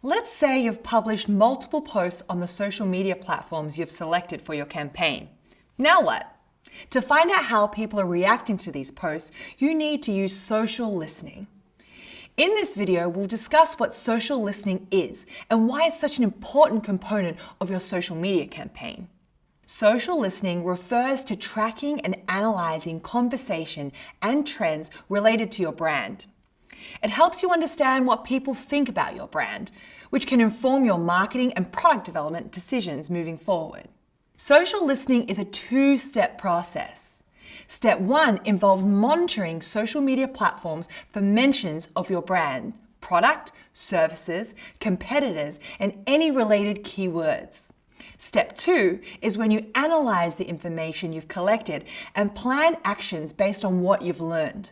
Let's say you've published multiple posts on the social media platforms you've selected for your campaign. Now what? To find out how people are reacting to these posts, you need to use social listening. In this video, we'll discuss what social listening is and why it's such an important component of your social media campaign. Social listening refers to tracking and analyzing conversation and trends related to your brand. It helps you understand what people think about your brand, which can inform your marketing and product development decisions moving forward. Social listening is a two-step process. Step 1 involves monitoring social media platforms for mentions of your brand, product, services, competitors, and any related keywords. Step 2 is when you analyze the information you've collected and plan actions based on what you've learned.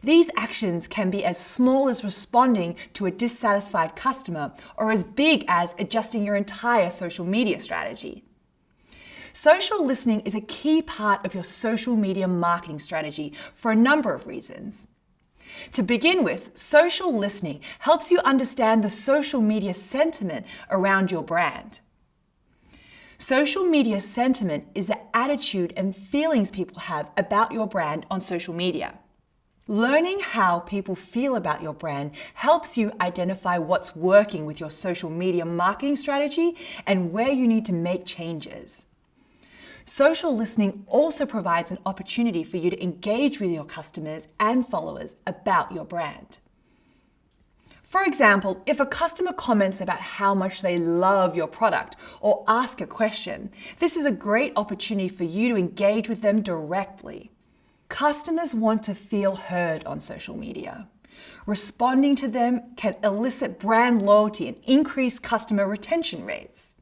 These actions can be as small as responding to a dissatisfied customer or as big as adjusting your entire social media strategy. Social listening is a key part of your social media marketing strategy for a number of reasons. To begin with, social listening helps you understand the social media sentiment around your brand. Social media sentiment is the attitude and feelings people have about your brand on social media. Learning how people feel about your brand helps you identify what's working with your social media marketing strategy and where you need to make changes. Social listening also provides an opportunity for you to engage with your customers and followers about your brand. For example, if a customer comments about how much they love your product or ask a question, this is a great opportunity for you to engage with them directly. Customers want to feel heard on social media. Responding to them can elicit brand loyalty and increase customer retention rates.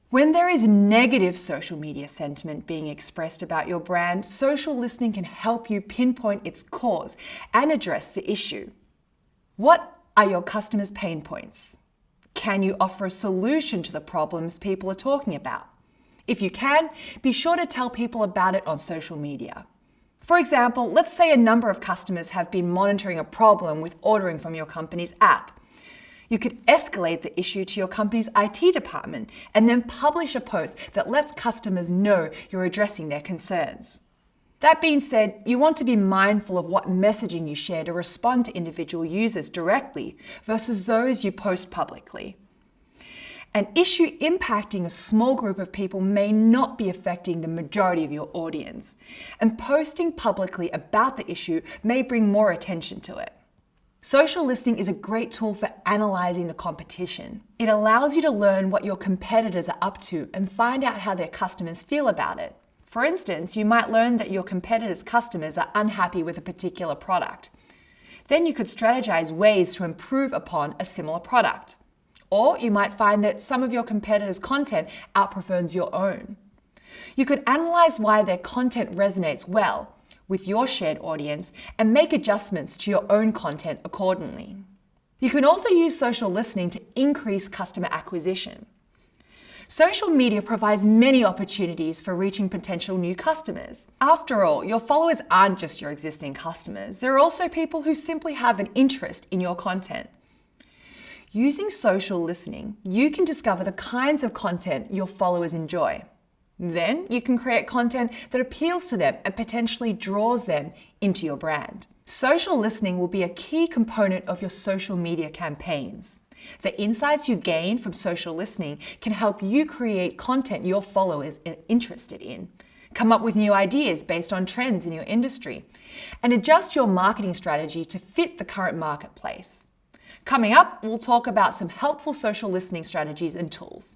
When there is negative social media sentiment being expressed about your brand, social listening can help you pinpoint its cause and address the issue. What are your customers' pain points? Can you offer a solution to the problems people are talking about? If you can, be sure to tell people about it on social media. For example, let's say a number of customers have been monitoring a problem with ordering from your company's app. You could escalate the issue to your company's IT department and then publish a post that lets customers know you're addressing their concerns. That being said, you want to be mindful of what messaging you share to respond to individual users directly versus those you post publicly. An issue impacting a small group of people may not be affecting the majority of your audience, and posting publicly about the issue may bring more attention to it. Social listening is a great tool for analyzing the competition. It allows you to learn what your competitors are up to and find out how their customers feel about it. For instance, you might learn that your competitors' customers are unhappy with a particular product. Then you could strategize ways to improve upon a similar product. Or you might find that some of your competitors' content outperforms your own. You could analyze why their content resonates well with your shared audience and make adjustments to your own content accordingly. You can also use social listening to increase customer acquisition. Social media provides many opportunities for reaching potential new customers. After all, your followers aren't just your existing customers. There are also people who simply have an interest in your content. Using social listening, you can discover the kinds of content your followers enjoy. Then you can create content that appeals to them and potentially draws them into your brand. Social listening will be a key component of your social media campaigns. The insights you gain from social listening can help you create content your followers are interested in, come up with new ideas based on trends in your industry, and adjust your marketing strategy to fit the current marketplace. Coming up, we'll talk about some helpful social listening strategies and tools.